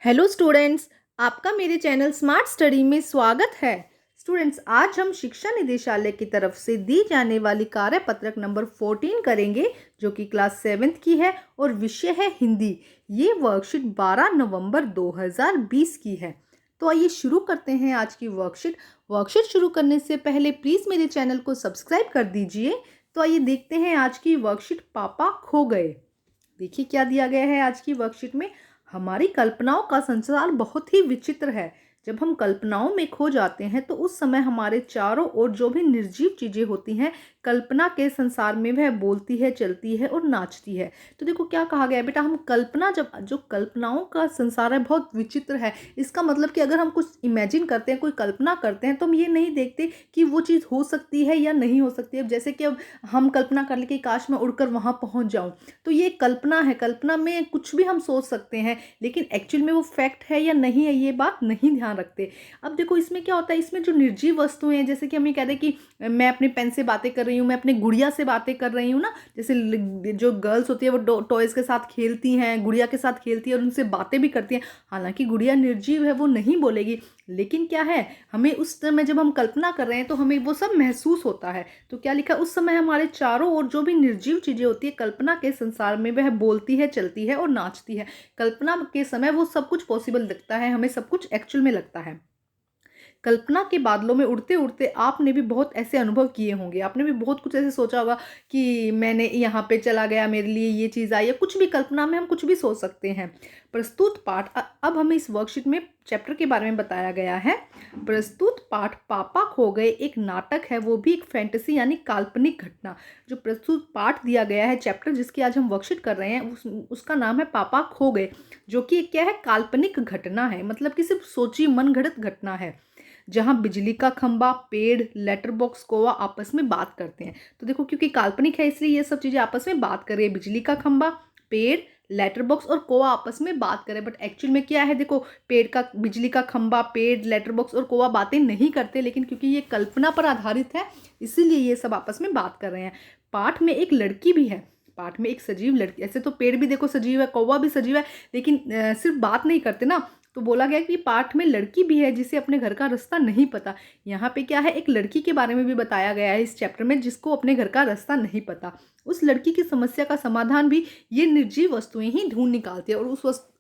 Hello students, आपका मेरे channel smart study में स्वागत है। स्टूडेंट्स, आज हम शिक्षा निदेशालय की तरफ से दी जाने वाली कार्यपत्रक नंबर 14 करेंगे, जो कि क्लास 7th की है और विषय है हिंदी। ये वर्कशीट 12 नवंबर 2020 की है। तो आइए शुरू करते हैं आज की वर्कशीट शुरू करने से पहले प्लीज़ मेरे चैनल को सब्सक्राइब कर दीजिए। तो आइए देखते हैं आज की वर्कशीट, पापा खो गए। देखिए क्या दिया गया है आज की वर्कशीट में। हमारी कल्पनाओं का संसार बहुत ही विचित्र है। जब हम कल्पनाओं में खो जाते हैं तो उस समय हमारे चारों ओर जो भी निर्जीव चीजें होती हैं, कल्पना के संसार में वह बोलती है, चलती है और नाचती है। तो देखो क्या कहा गया है बेटा, हम कल्पना, जब जो कल्पनाओं का संसार है बहुत विचित्र है। इसका मतलब कि अगर हम कुछ इमेजिन करते हैं, कोई कल्पना करते हैं, तो हम ये नहीं देखते कि वो चीज़ हो सकती है या नहीं हो सकती है। अब जैसे कि अब हम कल्पना कर ले कि काश मैं उड़कर वहां पहुंच जाऊं, तो ये कल्पना है। कल्पना में कुछ भी हम सोच सकते हैं, लेकिन एक्चुअल में वो फैक्ट है या नहीं है, ये बात नहीं ध्यान रखते। अब देखो इसमें क्या होता है, इसमें जो निर्जीव वस्तुएं हैं, जैसे कि हम ये कहते हैं कि मैं अपने पेन से बातें कर रही हूँ, मैं अपने गुड़िया से बातें कर रही हूँ ना। जैसे जो गर्ल्स होती है वो टॉयज के साथ खेलती हैं, गुड़िया के साथ खेलती है और उनसे बातें भी करती हैं। हालांकि गुड़िया निर्जीव है, वो नहीं बोलेगी, लेकिन क्या है, हमें उस समय जब हम कल्पना कर रहे हैं तो हमें वो सब महसूस होता है। तो क्या लिखा, उस समय हमारे चारों ओर जो भी निर्जीव चीजें होती है, कल्पना के संसार में वह बोलती है, चलती है और नाचती है। कल्पना के समय वो सब कुछ पॉसिबल दिखता है, हमें सब कुछ एक्चुअल में लगता है। कल्पना के बादलों में उड़ते उड़ते आपने भी बहुत ऐसे अनुभव किए होंगे। आपने भी बहुत कुछ ऐसे सोचा होगा कि मैंने यहाँ पे चला गया, मेरे लिए ये चीज़ आई, या कुछ भी कल्पना में हम कुछ भी सोच सकते हैं। प्रस्तुत पाठ, अब हमें इस वर्कशीट में चैप्टर के बारे में बताया गया है। प्रस्तुत पाठ पापा खो गए एक नाटक है, वो भी एक फैंटेसी यानी काल्पनिक घटना। जो प्रस्तुत पाठ दिया गया है, चैप्टर जिसकी आज हम वर्कशीट कर रहे हैं, उसका नाम है पापा खो गए, जो कि क्या है, काल्पनिक घटना है। मतलब कि सिर्फ सोची मनगढ़ंत घटना है, जहां बिजली का खंबा, पेड़, लेटर बॉक्स, कौवा आपस में बात करते हैं। तो देखो क्योंकि काल्पनिक है इसलिए ये सब चीजें आपस में बात कर रही है। बिजली का खंबा, पेड़, लेटर बॉक्स और कौवा आपस में बात करे, बट एक्चुअल में क्या है, देखो पेड़ का, बिजली का खंबा, पेड़, लेटर बॉक्स और कौवा बातें नहीं करते, लेकिन क्योंकि ये कल्पना पर आधारित है इसीलिए ये सब आपस में बात कर रहे हैं। पाठ में एक लड़की भी है, पाठ में एक सजीव लड़की। ऐसे तो पेड़ भी देखो सजीव है, कौवा भी सजीव है, लेकिन सिर्फ बात नहीं करते ना। तो बोला गया कि पाठ में लड़की भी है जिसे अपने घर का रास्ता नहीं पता। यहाँ पे क्या है, एक लड़की के बारे में भी बताया गया है इस चैप्टर में, जिसको अपने घर का रास्ता नहीं पता। उस लड़की की समस्या का समाधान भी ये निर्जीव वस्तुएं ही ढूंढ निकालती है, और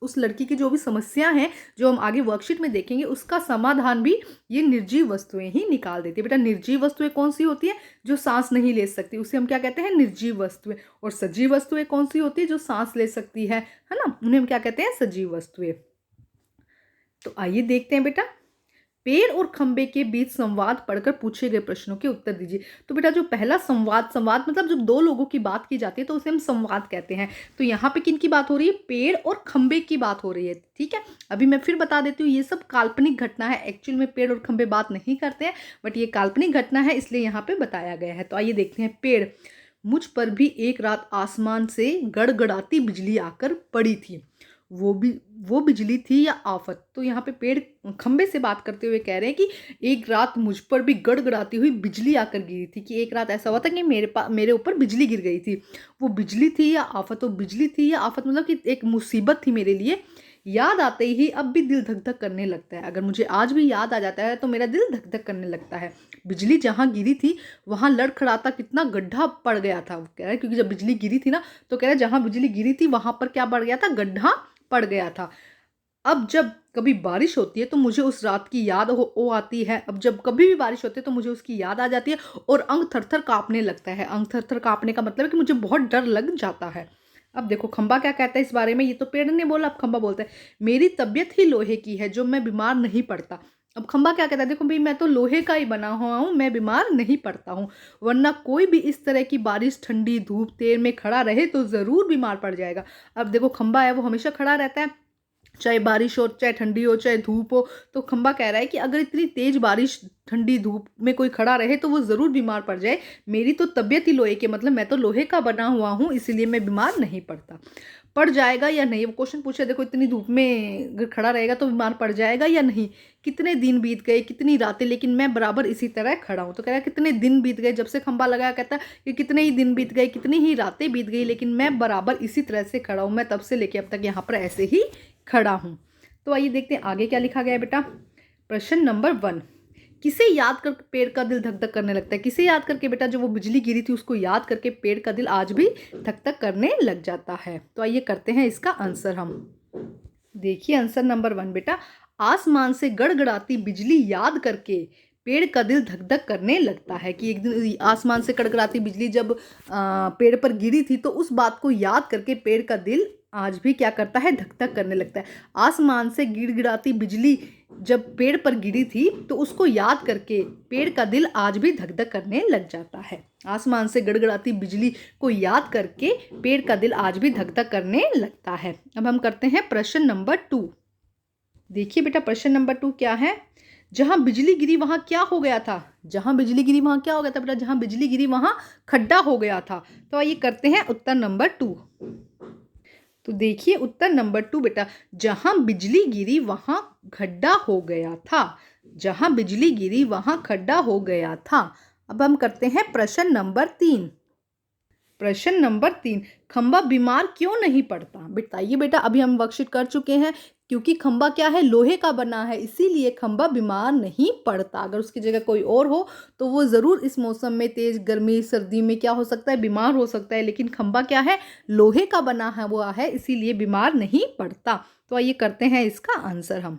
उस लड़की की जो भी समस्या है, जो हम आगे वर्कशीट में देखेंगे, उसका समाधान भी ये निर्जीव वस्तुएं ही निकाल देती है। बेटा, निर्जीव वस्तुएं कौन सी होती है? जो सांस नहीं ले सकती, उसे हम क्या कहते हैं, निर्जीव वस्तुएं। और सजीव वस्तुएं कौन सी होती है? जो सांस ले सकती है ना, उन्हें हम क्या कहते हैं, सजीव वस्तुएं। तो आइए देखते हैं बेटा, पेड़ और खंबे के बीच संवाद पढ़कर पूछे गए प्रश्नों के उत्तर दीजिए। तो बेटा जो पहला संवाद मतलब जब दो लोगों की बात की जाती है तो उसे हम संवाद कहते हैं। तो यहाँ पे किन की बात हो रही है? पेड़ और खंबे की बात हो रही है। ठीक है, अभी मैं फिर बता देती हूँ, ये सब काल्पनिक घटना है। एक्चुअल में पेड़ और खंबे बात नहीं करते हैं, बट ये काल्पनिक घटना है, इसलिए यहाँ पे बताया गया है। तो आइए देखते हैं। पेड़, मुझ पर भी एक रात आसमान से गड़गड़ाती बिजली आकर पड़ी थी, वो बिजली थी या आफत? तो यहाँ पे पेड़ खंबे से बात करते हुए कह रहे हैं कि एक रात मुझ पर भी गड़गड़ाती हुई बिजली आकर गिरी थी, कि एक रात ऐसा हुआ था कि मेरे ऊपर बिजली गिर गई थी। वो बिजली थी या आफत? तो बिजली थी या आफत मतलब कि एक मुसीबत थी मेरे लिए। याद आते ही अब भी दिल धक धक करने लगता है। अगर मुझे आज भी याद आ जाता है तो मेरा दिल धक धक करने लगता है। बिजली जहां गिरी थी वहां लड़खड़ाता कितना गड्ढा पड़ गया था। वो कह रहा है क्योंकि जब बिजली गिरी थी ना, तो कह रहा है जहां बिजली गिरी थी वहां पर क्या पड़ गया था? गड्ढा पड़ गया था। अब जब कभी बारिश होती है तो मुझे उस रात की याद हो आती है। अब जब कभी भी बारिश होती है तो मुझे उसकी याद आ जाती है और अंग थरथर कांपने लगता है। अंग थरथर कांपने का मतलब है कि मुझे बहुत डर लग जाता है। अब देखो खंबा क्या कहता है इस बारे में, ये तो पेड़ ने बोला, अब खंबा बोलता है मेरी तबीयत ही लोहे की है जो मैं बीमार नहीं पड़ता। अब खंबा क्या कहता है, देखो भाई मैं तो लोहे का ही बना हुआ हूँ, मैं बीमार नहीं पड़ता हूँ, वरना कोई भी इस तरह की बारिश, ठंडी धूप, तेल में खड़ा रहे तो जरूर बीमार पड़ जाएगा। अब देखो खंबा है वो हमेशा खड़ा रहता है, चाहे बारिश हो, चाहे ठंडी हो, चाहे धूप हो। तो खंबा कह रहा है कि अगर इतनी तेज बारिश, ठंडी धूप में कोई खड़ा रहे तो वो जरूर बीमार पड़ जाए। मेरी तो तबीयत ही लोहे की, मतलब मैं तो लोहे का बना हुआ हूँ, इसीलिए मैं बीमार नहीं पड़ता। पड़ जाएगा या नहीं, वो क्वेश्चन पूछे, देखो इतनी धूप में अगर खड़ा रहेगा तो बीमार पड़ जाएगा या नहीं। कितने दिन बीत गए, कितनी रातें, लेकिन मैं बराबर इसी तरह खड़ा हूँ। तो कह रहा है कितने दिन बीत गए, जब से खंबा लगाया, कहता है कि कितने ही दिन बीत गए, कितनी ही रातें बीत गई, लेकिन मैं बराबर इसी तरह से खड़ा हूँ। मैं तब से लेके अब तक यहाँ पर ऐसे ही खड़ा हूँ। तो आइए देखते हैं आगे क्या लिखा गया है बेटा। प्रश्न नंबर 1, किसे याद कर पेड़ का दिल धक धक करने लगता है? किसे याद करके बेटा? जो वो बिजली गिरी थी उसको याद करके पेड़ का दिल आज भी धक धक करने लग जाता है। तो आइए करते हैं इसका आंसर हम। देखिए आंसर नंबर 1 बेटा, आसमान से गड़गड़ाती बिजली याद करके पेड़ का दिल धक धक करने लगता है। कि एक दिन आसमान से गड़गड़ाती बिजली जब पेड़ पर गिरी थी तो उस बात को याद करके पेड़ का दिल आज भी क्या करता है? धक धक करने लगता है। आसमान से गिड़गिड़ाती बिजली जब पेड़ पर गिरी थी तो उसको याद करके पेड़ का दिल आज भी धक धक करने लग जाता है। आसमान से गड़गड़ाती बिजली को याद करके पेड़ का दिल आज भी धक धक करने लगता है। अब हम करते हैं प्रश्न नंबर 2। देखिए बेटा प्रश्न नंबर 2 क्या है? जहां बिजली गिरी वहां क्या हो गया था? जहां बिजली गिरी वहां क्या हो गया था बेटा? जहां बिजली गिरी वहां खड्डा हो गया था। तो आइए करते हैं उत्तर नंबर 2। तो देखिए उत्तर नंबर 2 बेटा, जहां बिजली गिरी वहां खड्डा हो गया था। जहां बिजली गिरी वहां खड्डा हो गया था। अब हम करते हैं प्रश्न नंबर 3। प्रश्न नंबर 3, खंबा बीमार क्यों नहीं पड़ता? बताइए बेटा, अभी हम वर्कशीट कर चुके हैं। क्योंकि खंबा क्या है? लोहे का बना है, इसीलिए खंबा बीमार नहीं पड़ता। अगर उसकी जगह कोई और हो तो वो ज़रूर इस मौसम में, तेज गर्मी सर्दी में क्या हो सकता है? बीमार हो सकता है। लेकिन खंबा क्या है? लोहे का बना है हुआ है, इसीलिए बीमार नहीं पड़ता। तो आइए करते हैं इसका आंसर हम।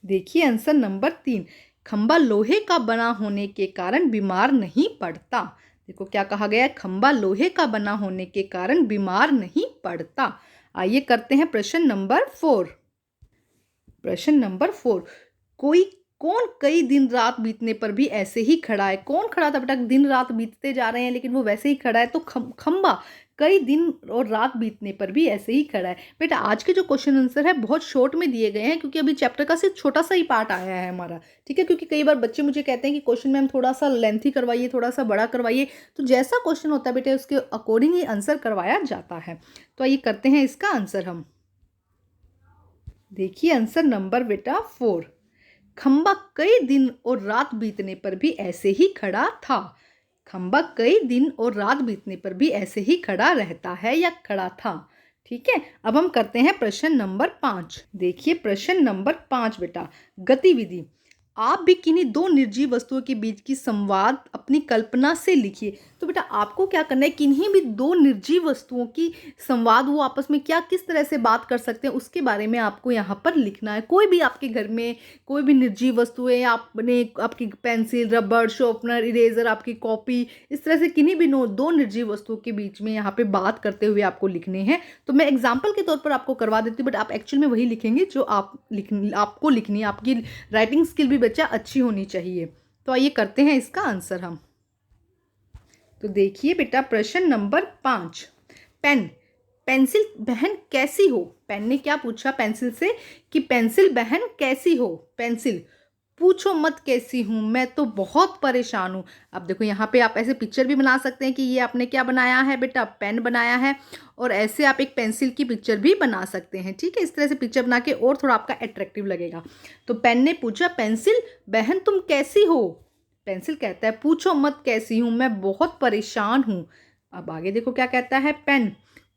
देखिए आंसर नंबर 3, खंबा लोहे का बना होने के कारण बीमार नहीं पड़ता। देखो क्या कहा गया है? खंबा लोहे का बना होने के कारण बीमार नहीं पड़ता। आइए करते हैं प्रश्न नंबर 4। प्रश्न नंबर 4, कौन कई दिन रात बीतने पर भी ऐसे ही खड़ा है? कौन खड़ा था बेटा? दिन रात बीतते जा रहे हैं लेकिन वो वैसे ही खड़ा है। तो खंबा कई दिन और रात बीतने पर भी ऐसे ही खड़ा है। बेटा आज के जो क्वेश्चन आंसर है बहुत शॉर्ट में दिए गए हैं, क्योंकि अभी चैप्टर का सिर्फ छोटा सा ही पार्ट आया है हमारा। ठीक है, क्योंकि कई बार बच्चे मुझे कहते हैं कि क्वेश्चन मैम थोड़ा सा लेंथी करवाइए, थोड़ा सा बड़ा करवाइए। तो जैसा क्वेश्चन होता है बेटा उसके अकॉर्डिंग ही आंसर करवाया जाता है। तो आइए करते हैं इसका आंसर हम। देखिए आंसर नंबर बेटा 4, खंबा कई दिन और रात बीतने पर भी ऐसे ही खड़ा था। खंबा कई दिन और रात बीतने पर भी ऐसे ही खड़ा रहता है या खड़ा था। ठीक है, अब हम करते हैं प्रश्न नंबर 5। देखिए प्रश्न नंबर 5 बेटा, गतिविधि, आप भी किन्हीं दो निर्जीव वस्तुओं के बीच की संवाद अपनी कल्पना से लिखिए। तो बेटा आपको क्या करना है? किन्हीं भी दो निर्जीव वस्तुओं की संवाद, वो आपस में क्या किस तरह से बात कर सकते हैं उसके बारे में आपको यहाँ पर लिखना है। कोई भी आपके घर में कोई भी निर्जीव वस्तु है, आपने आपकी पेंसिल, रबड़, शार्पनर, इरेजर, आपकी कॉपी, इस तरह से किन्हीं भी दो निर्जीव वस्तुओं के बीच में यहाँ पे बात करते हुए आपको लिखने हैं। तो मैं एग्जाम्पल के तौर पर आपको करवा देती हूँ, बट आप एक्चुअल में वही लिखेंगे जो आपको लिखनी है। आपकी राइटिंग स्किल भी बच्चा अच्छी होनी चाहिए। तो आइए करते हैं इसका आंसर हम। तो देखिए बेटा प्रश्न नंबर 5, पेन, पेंसिल बहन कैसी हो? पेन ने क्या पूछा पेंसिल से कि पेंसिल बहन कैसी हो? पेंसिल, पूछो मत कैसी हूं, मैं तो बहुत परेशान हूं। अब देखो यहाँ पे आप ऐसे पिक्चर भी बना सकते हैं कि ये आपने क्या बनाया है बेटा? पेन बनाया है। और ऐसे आप एक पेंसिल की पिक्चर भी बना सकते हैं। ठीक है, इस तरह से पिक्चर बना के और थोड़ा आपका अट्रैक्टिव लगेगा। तो पेन ने पूछा पेंसिल बहन तुम कैसी हो? पेंसिल कहता है पूछो मत कैसी हूं, मैं बहुत परेशान हूं। अब आगे देखो क्या कहता है पेन,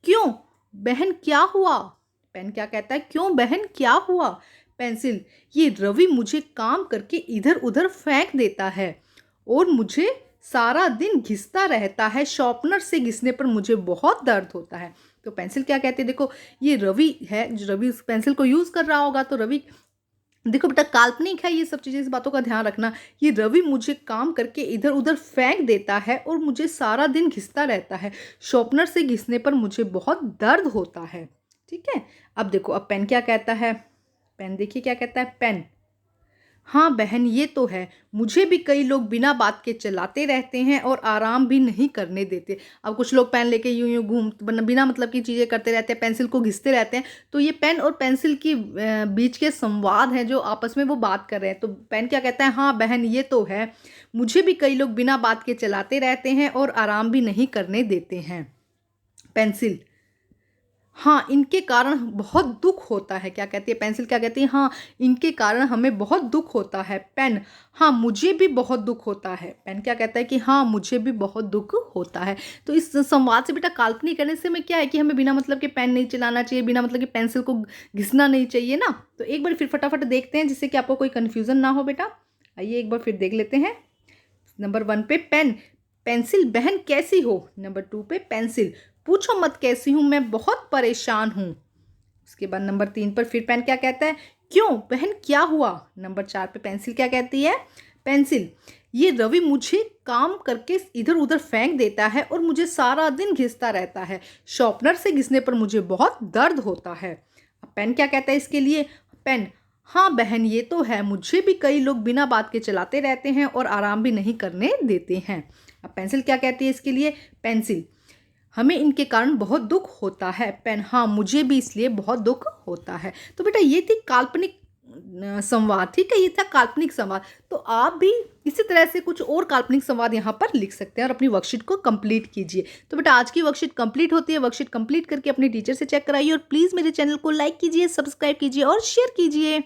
क्यों बहन क्या हुआ? पेन क्या कहता है? क्यों बहन क्या हुआ? पेंसिल, ये रवि मुझे काम करके इधर उधर फेंक देता है और मुझे सारा दिन घिसता रहता है। शॉर्पनर से घिसने पर मुझे बहुत दर्द होता है। तो पेंसिल क्या कहती है? देखो ये रवि है, जो रवि उस पेंसिल को यूज कर रहा होगा। तो रवि, देखो बेटा काल्पनिक है ये सब चीज़ें, इस बातों का ध्यान रखना। ये रवि मुझे काम करके इधर उधर फेंक देता है और मुझे सारा दिन घिसता रहता है। शॉर्पनर से घिसने पर मुझे बहुत दर्द होता है। ठीक है, अब देखो अब पेन क्या कहता है? पेन देखिए क्या कहता है पेन, हाँ बहन ये तो है, मुझे भी कई लोग बिना बात के चलाते रहते हैं और आराम भी नहीं करने देते। अब कुछ लोग पेन लेके यूं यूं बिना मतलब की चीज़ें करते रहते हैं, पेंसिल को घिसते रहते हैं। तो ये पेन और पेंसिल की बीच के संवाद है जो आपस में वो बात कर रहे हैं। तो पेन क्या कहता है? हाँ बहन ये तो है, मुझे भी कई लोग बिना बात के चलाते रहते हैं और आराम भी नहीं करने देते हैं। पेंसिल, हाँ, इनके कारण बहुत दुःख होता है। क्या कहती है पेंसिल, क्या कहती है? हाँ, इनके कारण हमें बहुत दुःख होता है। पेन, हाँ, मुझे भी बहुत दुःख होता है। पेन क्या कहता है कि हाँ, मुझे भी बहुत दुःख होता है। तो इस संवाद से बेटा काल्पनिक करने से हमें क्या है कि हमें बिना मतलब के पेन नहीं चलाना चाहिए, बिना मतलब के पेंसिल को घिसना नहीं चाहिए ना। तो एक बार फिर फटाफट देखते हैं जिससे कि आपको कोई कन्फ्यूज़न ना हो बेटा। आइए एक बार फिर देख लेते हैं। नंबर 1 पे पेन, पेंसिल बहन कैसी हो? नंबर 2 पे पेंसिल, पूछो मत कैसी हूँ मैं बहुत परेशान हूँ। उसके बाद नंबर 3 पर फिर पेन क्या कहता है? क्यों बहन क्या हुआ? नंबर 4 पे पेंसिल क्या कहती है? पेंसिल, ये रवि मुझे काम करके इधर उधर फेंक देता है और मुझे सारा दिन घिसता रहता है। शॉर्पनर से घिसने पर मुझे बहुत दर्द होता है। अब पेन क्या कहता है इसके लिए? पेन, हाँ बहन ये तो है, मुझे भी कई लोग बिना बात के चलाते रहते हैं और आराम भी नहीं करने देते हैं। अब पेंसिल क्या कहती है इसके लिए? पेंसिल, हमें इनके कारण बहुत दुख होता है। पेन, हाँ मुझे भी इसलिए बहुत दुख होता है। तो बेटा ये थी काल्पनिक संवाद, ठीक है, ये था काल्पनिक संवाद। तो आप भी इसी तरह से कुछ और काल्पनिक संवाद यहाँ पर लिख सकते हैं और अपनी वर्कशीट को कंप्लीट कीजिए। तो बेटा आज की वर्कशीट कंप्लीट होती है। वर्कशीट कंप्लीट करके अपने टीचर से चेक कराइए और प्लीज़ मेरे चैनल को लाइक कीजिए, सब्सक्राइब कीजिए और शेयर कीजिए।